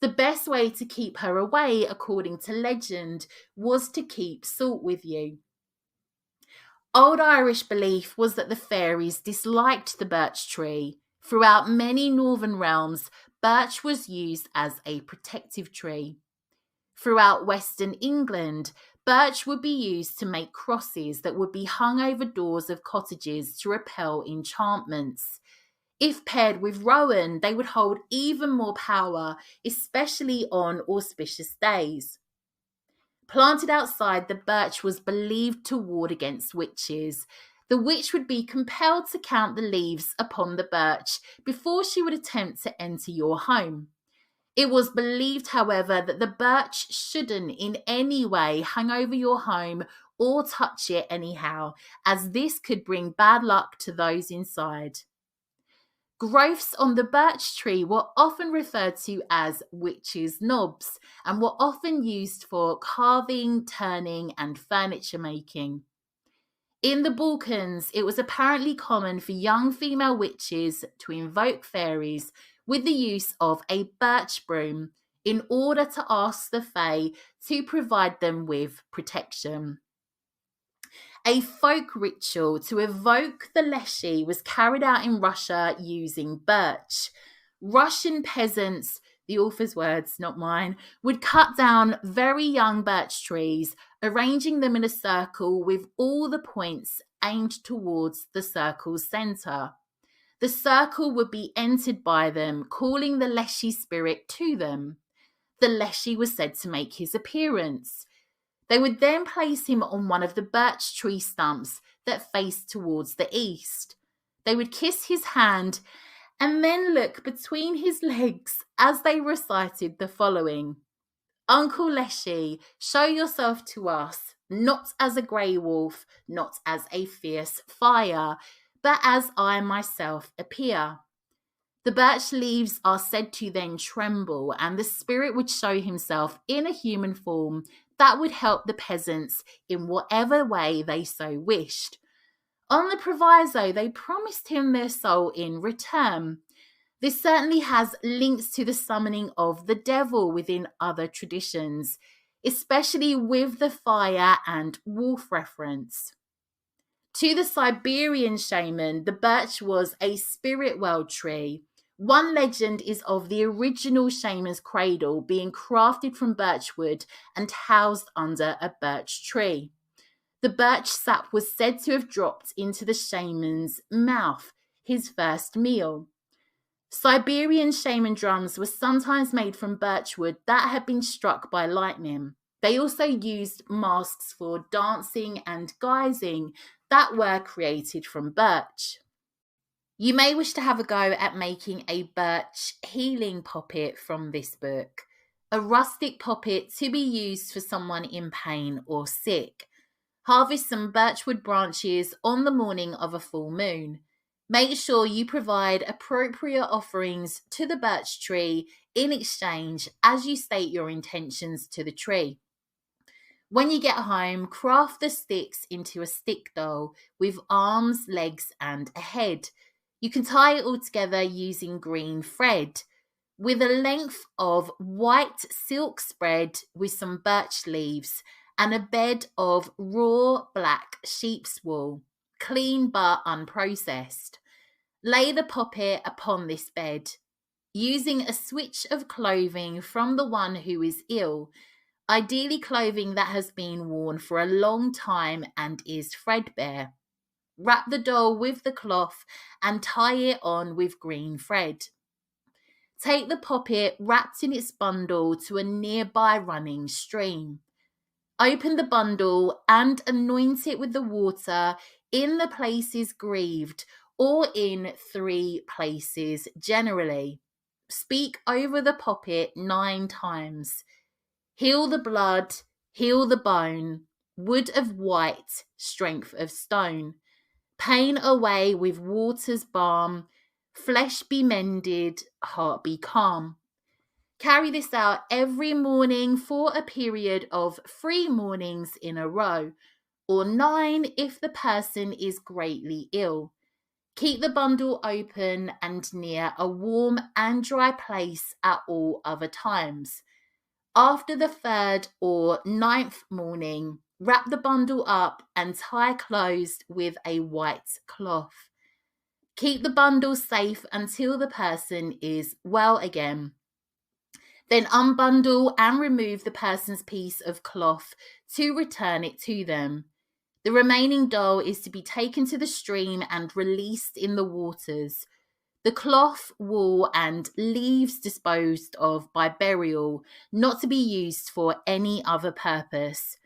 The best way to keep her away, according to legend, was to keep salt with you. Old Irish belief was that the fairies disliked the birch tree. Throughout many northern realms, birch was used as a protective tree. Throughout Western England, birch would be used to make crosses that would be hung over doors of cottages to repel enchantments. If paired with rowan, they would hold even more power, especially on auspicious days. Planted outside, the birch was believed to ward against witches. The witch would be compelled to count the leaves upon the birch before she would attempt to enter your home. It was believed, however, that the birch shouldn't in any way hang over your home or touch it anyhow, as this could bring bad luck to those inside. Growths on the birch tree were often referred to as witches' knobs and were often used for carving, turning, and furniture making. In the Balkans, it was apparently common for young female witches to invoke fairies with the use of a birch broom in order to ask the fae to provide them with protection. A folk ritual to evoke the Leshy was carried out in Russia using birch. Russian peasants, the author's words, not mine, would cut down very young birch trees, arranging them in a circle with all the points aimed towards the circle's centre. The circle would be entered by them, calling the Leshy spirit to them. The Leshy was said to make his appearance. They would then place him on one of the birch tree stumps that faced towards the east. They would kiss his hand and then look between his legs as they recited the following: Uncle Leshy, show yourself to us, not as a grey wolf, not as a fierce fire, but as I myself appear. The birch leaves are said to then tremble, and the spirit would show himself in a human form that would help the peasants in whatever way they so wished. On the proviso, they promised him their soul in return. This certainly has links to the summoning of the devil within other traditions, especially with the fire and wolf reference. To the Siberian shaman, the birch was a spirit world tree. One legend is of the original shaman's cradle being crafted from birchwood and housed under a birch tree. The birch sap was said to have dropped into the shaman's mouth, his first meal. Siberian shaman drums were sometimes made from birchwood that had been struck by lightning. They also used masks for dancing and guising that were created from birch. You may wish to have a go at making a birch healing poppet from this book, a rustic poppet to be used for someone in pain or sick. Harvest some birchwood branches on the morning of a full moon. Make sure you provide appropriate offerings to the birch tree in exchange as you state your intentions to the tree. When you get home, craft the sticks into a stick doll with arms, legs, and a head. You can tie it all together using green thread. With a length of white silk spread with some birch leaves and a bed of raw black sheep's wool, clean but unprocessed. Lay the poppet upon this bed, using a switch of clothing from the one who is ill, ideally clothing that has been worn for a long time and is threadbare. Wrap the doll with the cloth and tie it on with green thread. Take the poppet wrapped in its bundle to a nearby running stream. Open the bundle and anoint it with the water in the places grieved or in 3 places generally. Speak over the poppet 9 times. Heal the blood, heal the bone, wood of white, strength of stone. Pain away with water's balm, flesh be mended, heart be calm. Carry this out every morning for a period of 3 mornings in a row, or 9 if the person is greatly ill. Keep the bundle open and near a warm and dry place at all other times. After the 3rd or 9th morning, wrap the bundle up and tie closed with a white cloth. Keep the bundle safe until the person is well again. Then unbundle and remove the person's piece of cloth to return it to them. The remaining doll is to be taken to the stream and released in the waters. The cloth, wool, and leaves disposed of by burial, not to be used for any other purpose.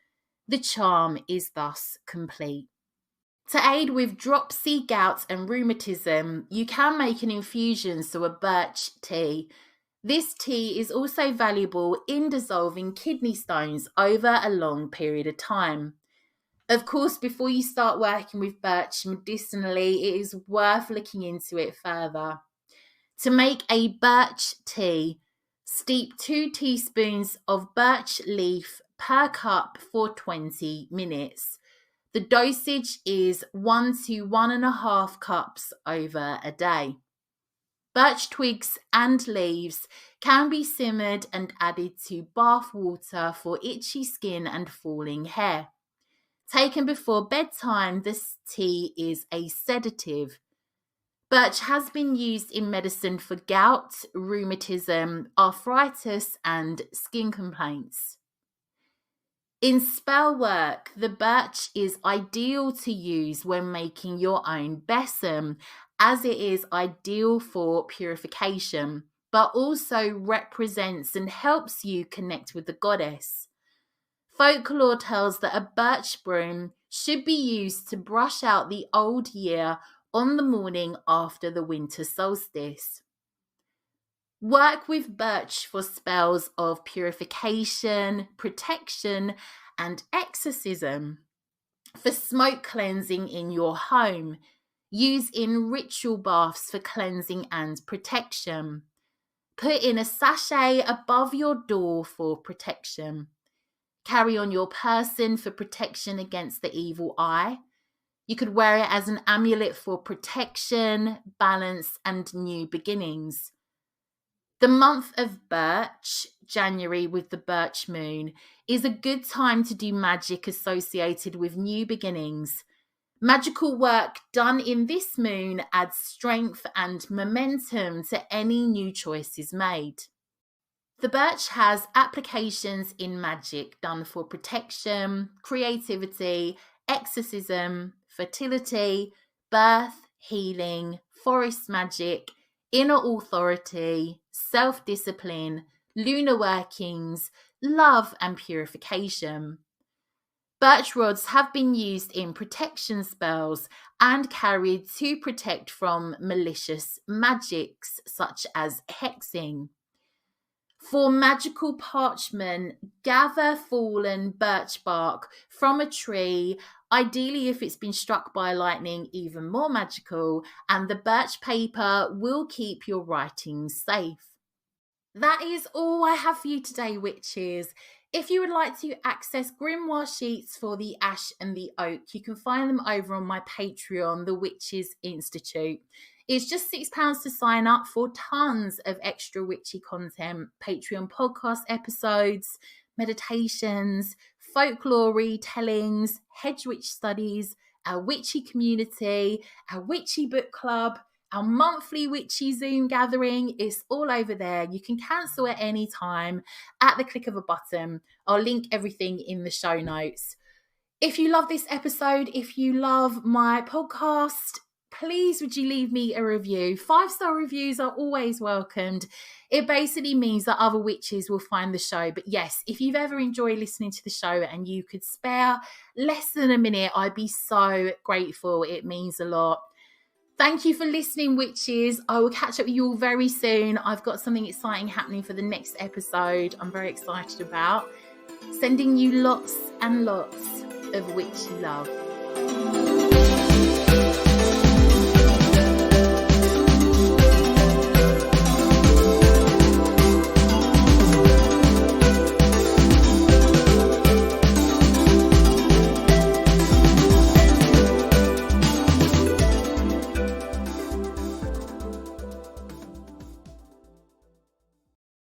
The charm is thus complete. To aid with dropsy, gout, and rheumatism, you can make an infusion, so a birch tea. This tea is also valuable in dissolving kidney stones over a long period of time. Of course, before you start working with birch medicinally, it is worth looking into it further. To make a birch tea, steep 2 teaspoons of birch leaf per cup for 20 minutes. The dosage is 1 to 1.5 cups over a day. Birch twigs and leaves can be simmered and added to bath water for itchy skin and falling hair. Taken before bedtime, this tea is a sedative. Birch has been used in medicine for gout, rheumatism, arthritis, and skin complaints. In spell work, the birch is ideal to use when making your own besom, as it is ideal for purification, but also represents and helps you connect with the goddess. Folklore tells that a birch broom should be used to brush out the old year on the morning after the winter solstice. Work with birch for spells of purification, protection, and exorcism. For smoke cleansing in your home, use in ritual baths for cleansing and protection. Put in a sachet above your door for protection. Carry on your person for protection against the evil eye. You could wear it as an amulet for protection, balance, and new beginnings. The month of birch, January with the birch moon, is a good time to do magic associated with new beginnings. Magical work done in this moon adds strength and momentum to any new choices made. The birch has applications in magic done for protection, creativity, exorcism, fertility, birth, healing, forest magic, inner authority, self-discipline, lunar workings, love, and purification. Birch rods have been used in protection spells and carried to protect from malicious magics such as hexing. For magical parchment, gather fallen birch bark from a tree, ideally if it's been struck by lightning, even more magical, and the birch paper will keep your writings safe. That is all I have for you today, witches. If you would like to access grimoire sheets for the ash and the oak, you can find them over on my Patreon, The Witches Institute. It's just £6 to sign up for tons of extra witchy content, Patreon podcast episodes, meditations, folklore retellings, hedge witch studies, our witchy community, our witchy book club, our monthly witchy Zoom gathering. Is all over there. You can cancel at any time at the click of a button. I'll link everything in the show notes. If you love this episode, if you love my podcast, please would you leave me a review? 5-star reviews are always welcomed. It basically means that other witches will find the show. But yes, if you've ever enjoyed listening to the show and you could spare less than a minute, I'd be so grateful. It means a lot. Thank you for listening, witches. I will catch up with you all very soon. I've got something exciting happening for the next episode I'm very excited about. Sending you lots and lots of witchy love.